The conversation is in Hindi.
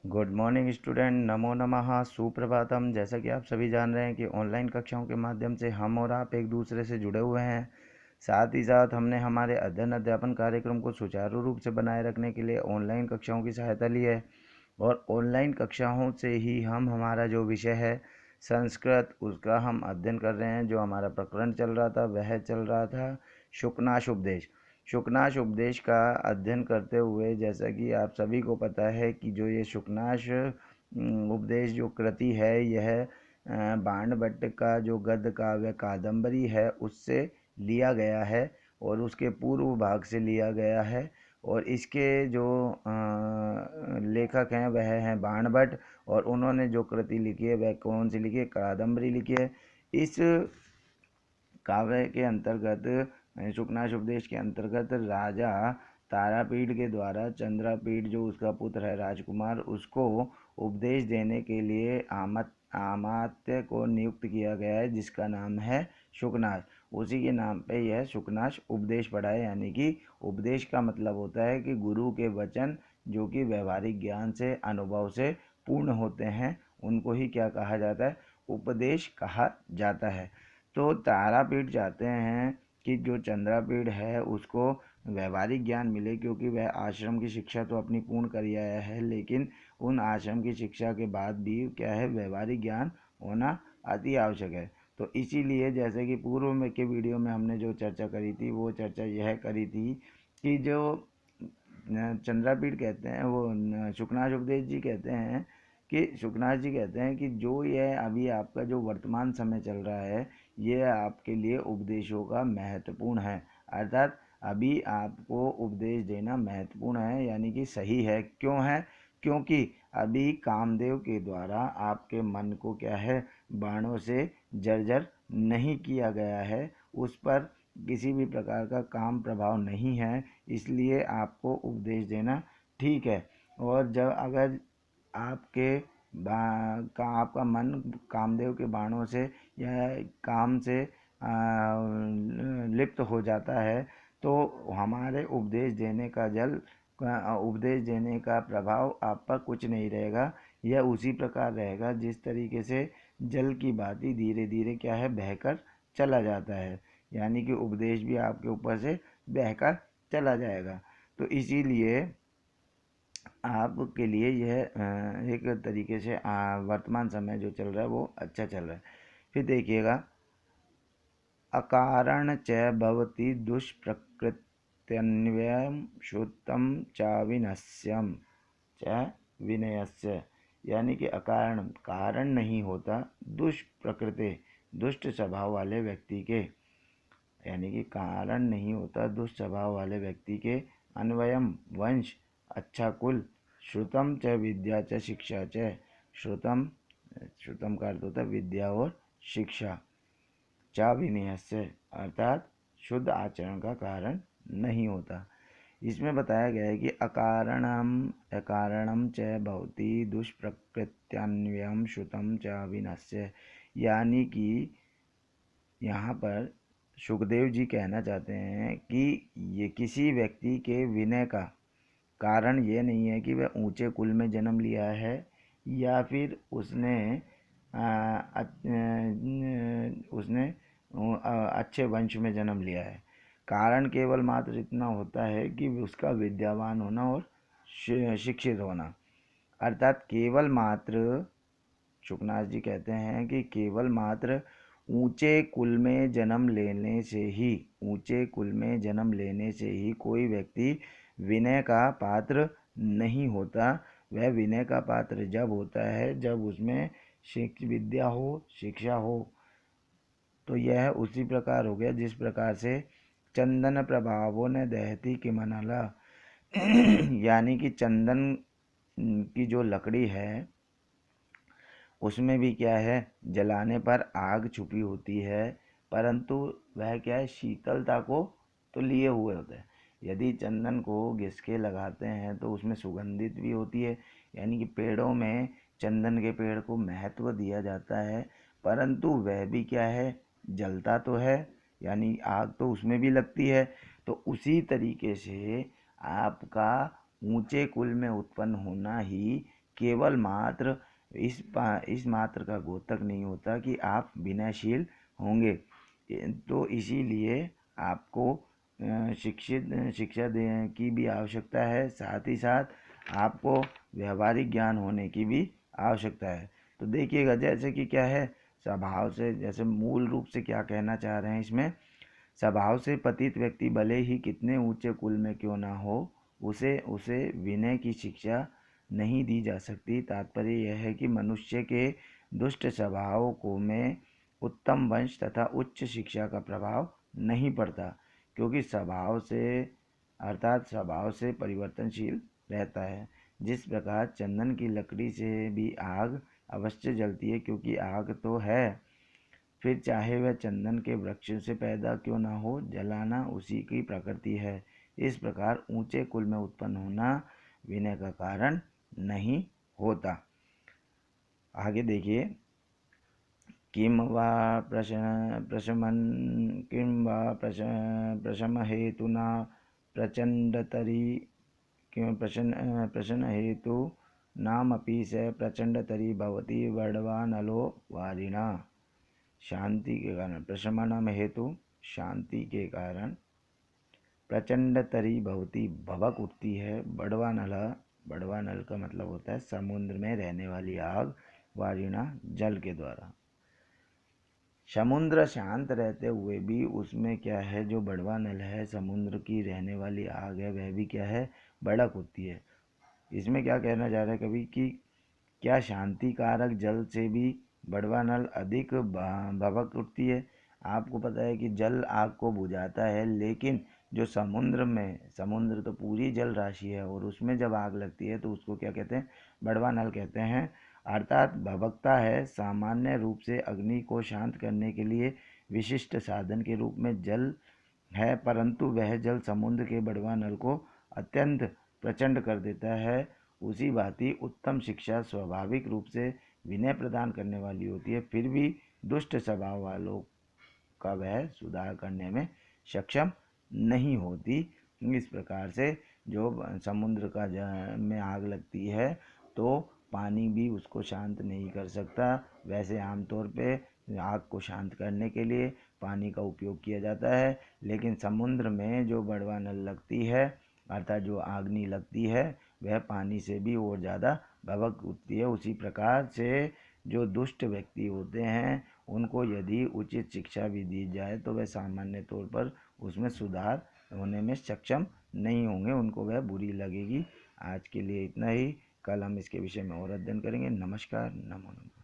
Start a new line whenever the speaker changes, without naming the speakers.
गुड मॉर्निंग स्टूडेंट, नमो नमः, सुप्रभातम। जैसा कि आप सभी जान रहे हैं कि ऑनलाइन कक्षाओं के माध्यम से हम और आप एक दूसरे से जुड़े हुए हैं। साथ ही साथ हमने हमारे अध्ययन अध्यापन कार्यक्रम को सुचारू रूप से बनाए रखने के लिए ऑनलाइन कक्षाओं की सहायता ली है। और ऑनलाइन कक्षाओं से ही हम हमारा जो विषय है संस्कृत, उसका हम अध्ययन कर रहे हैं। जो हमारा प्रकरण चल रहा था वह चल रहा था शुकनाश उपदेश। शुकनाश उपदेश का अध्ययन करते हुए, जैसा कि आप सभी को पता है कि जो ये शुकनाश उपदेश जो कृति है, यह बाणभट्ट का जो गद्य काव्य कादम्बरी है उससे लिया गया है और उसके पूर्व भाग से लिया गया है। और इसके जो लेखक हैं वह हैं बाणभट्ट, और उन्होंने जो कृति लिखी है वह कौन सी लिखी है? कादम्बरी लिखी है। इस काव्य के अंतर्गत, शुकनाश उपदेश के अंतर्गत, राजा तारापीठ के द्वारा चंद्रापीठ जो उसका पुत्र है राजकुमार, उसको उपदेश देने के लिए अमात्य को नियुक्त किया गया है, जिसका नाम है शुकनाश। उसी के नाम पे यह शुकनाश उपदेश पड़ा है। यानी कि उपदेश का मतलब होता है कि गुरु के वचन जो कि व्यवहारिक ज्ञान से, अनुभव से पूर्ण होते हैं, उनको ही क्या कहा जाता है? उपदेश कहा जाता है। तो तारापीठ चाहते हैं कि जो चंद्रापीठ है उसको व्यवहारिक ज्ञान मिले, क्योंकि वह आश्रम की शिक्षा तो अपनी पूर्ण कर ही आया है, लेकिन उन आश्रम की शिक्षा के बाद भी क्या है, व्यवहारिक ज्ञान होना अति आवश्यक है। तो इसीलिए जैसे कि पूर्व में के वीडियो में हमने जो चर्चा करी थी, वो चर्चा यह करी थी कि जो चंद्रापीठ कहते हैं, वो शुकनाश उपदेश जी कहते हैं कि शुकनाथ जी कहते हैं कि जो ये अभी आपका जो वर्तमान समय चल रहा है, ये आपके लिए उपदेशों का महत्वपूर्ण है। अर्थात अभी आपको उपदेश देना महत्वपूर्ण है, यानी कि सही है। क्यों है? क्योंकि अभी कामदेव के द्वारा आपके मन को क्या है, बाणों से जर्जर नहीं किया गया है, उस पर किसी भी प्रकार का काम प्रभाव नहीं है, इसलिए आपको उपदेश देना ठीक है। और जब अगर आपका मन कामदेव के बाणों से या काम से लिप्त हो जाता है, तो हमारे उपदेश देने का प्रभाव आप पर कुछ नहीं रहेगा। यह उसी प्रकार रहेगा जिस तरीके से जल की भांति धीरे धीरे क्या है, बहकर चला जाता है। यानी कि उपदेश भी आपके ऊपर से बहकर चला जाएगा। तो इसीलिए आपके लिए यह एक तरीके से वर्तमान समय जो चल रहा है वो अच्छा चल रहा है। फिर देखिएगा, अकारण च भवति दुष्प्रकृत्यन्वयं श्रुतं चाविनश्यम च विनयस्य। यानी कि अकारण, कारण नहीं होता, दुष्प्रकृति, दुष्ट स्वभाव वाले व्यक्ति के, यानी कि कारण नहीं होता दुष्ट स्वभाव वाले व्यक्ति के, अन्वयम वंश, अच्छा कुल, श्रुतम च विद्या च शिक्षा च। श्रुतम, श्रुतम का अर्थ होता है विद्या और शिक्षा। चा विनयस्य, अर्थात शुद्ध आचरण का कारण नहीं होता। इसमें बताया गया है कि अकारणम च भवति दुष्प्रकृत्यान्वयम श्रुतम च विनश्य। यानी कि यहाँ पर सुखदेव जी कहना चाहते हैं कि ये किसी व्यक्ति के विनय का कारण ये नहीं है कि वह ऊंचे कुल में जन्म लिया है या फिर उसने अच्छे वंश में जन्म लिया है। कारण केवल मात्र इतना होता है कि उसका विद्यावान होना और शिक्षित होना। अर्थात केवल मात्र, शुकनाथ जी कहते हैं कि केवल मात्र ऊंचे कुल में जन्म लेने से ही कोई व्यक्ति विनय का पात्र नहीं होता। वह विनय का पात्र जब होता है जब उसमें विद्या हो, शिक्षा हो। तो यह उसी प्रकार हो गया जिस प्रकार से चंदन प्रभावों ने दहती की मनाला यानी कि चंदन की जो लकड़ी है उसमें भी क्या है, जलाने पर आग छुपी होती है, परंतु वह क्या है, शीतलता को तो लिए हुए होता है। यदि चंदन को घिस के लगाते हैं तो उसमें सुगंधित भी होती है, यानी कि पेड़ों में चंदन के पेड़ को महत्व दिया जाता है, परंतु वह भी क्या है, जलता तो है, यानी आग तो उसमें भी लगती है। तो उसी तरीके से आपका ऊंचे कुल में उत्पन्न होना ही केवल मात्र इस मात्र का द्योतक नहीं होता कि आप विनयशील होंगे। तो इसीलिए आपको शिक्षा की भी आवश्यकता है, साथ ही साथ आपको व्यवहारिक ज्ञान होने की भी आवश्यकता है। तो देखिएगा जैसे कि क्या है, स्वभाव से, जैसे मूल रूप से क्या कहना चाह रहे हैं इसमें, स्वभाव से पतित व्यक्ति भले ही कितने ऊंचे कुल में क्यों ना हो, उसे उसे विनय की शिक्षा नहीं दी जा सकती। तात्पर्य यह है कि मनुष्य के दुष्ट स्वभाव को में उत्तम वंश तथा उच्च शिक्षा का प्रभाव नहीं पड़ता, क्योंकि स्वभाव से अर्थात स्वभाव से परिवर्तनशील रहता है। जिस प्रकार चंदन की लकड़ी से भी आग अवश्य जलती है, क्योंकि आग तो है, फिर चाहे वह चंदन के वृक्ष से पैदा क्यों न हो, जलाना उसी की प्रकृति है। इस प्रकार ऊंचे कुल में उत्पन्न होना विनय का कारण नहीं होता। आगे देखिए, किम वा प्रशमहेतुना प्रचंडतरी प्रश्न हेतु नामपि स प्रचंडतरी भवति वर्णवानलो वारिणा। शांति के कारण, प्रशमनम हेतु शांति के कारण, प्रचंडतरी भवति भवक उठती है, बड़वा नल का मतलब होता है समुद्र में रहने वाली आग, वारिणा जल के द्वारा। समुद्र शांत रहते हुए भी उसमें क्या है, जो बड़वा नल है, समुद्र की रहने वाली आग है, वह भी क्या है, भड़क होती है। इसमें क्या कहना जा रहा है कवि कि क्या शांति कारक जल से भी बड़वा नल अधिक भभक उठती है। आपको पता है कि जल आग को बुझाता है, लेकिन जो समुद्र तो पूरी जल राशि है, और उसमें जब आग लगती है तो उसको क्या कहते हैं, बड़वा नल कहते हैं। अर्थात भभकता है। सामान्य रूप से अग्नि को शांत करने के लिए विशिष्ट साधन के रूप में जल है, परंतु वह जल समुद्र के बड़वा नल को अत्यंत प्रचंड कर देता है। उसी भांति उत्तम शिक्षा स्वाभाविक रूप से विनय प्रदान करने वाली होती है, फिर भी दुष्ट स्वभाव वालों का वह सुधार करने में सक्षम नहीं होती। इस प्रकार से जो समुद्र का में आग लगती है तो पानी भी उसको शांत नहीं कर सकता। वैसे आमतौर पे आग को शांत करने के लिए पानी का उपयोग किया जाता है, लेकिन समुद्र में जो बड़वा नल लगती है, अर्थात जो आग्नि लगती है, वह पानी से भी और ज़्यादा भभक उठती है। उसी प्रकार से जो दुष्ट व्यक्ति होते हैं, उनको यदि उचित शिक्षा भी दी जाए तो वह सामान्य तौर पर उसमें सुधार होने में सक्षम नहीं होंगे, उनको वह बुरी लगेगी। आज के लिए इतना ही, कल हम इसके विषय में और अध्ययन करेंगे। नमस्कार, नमो नमः।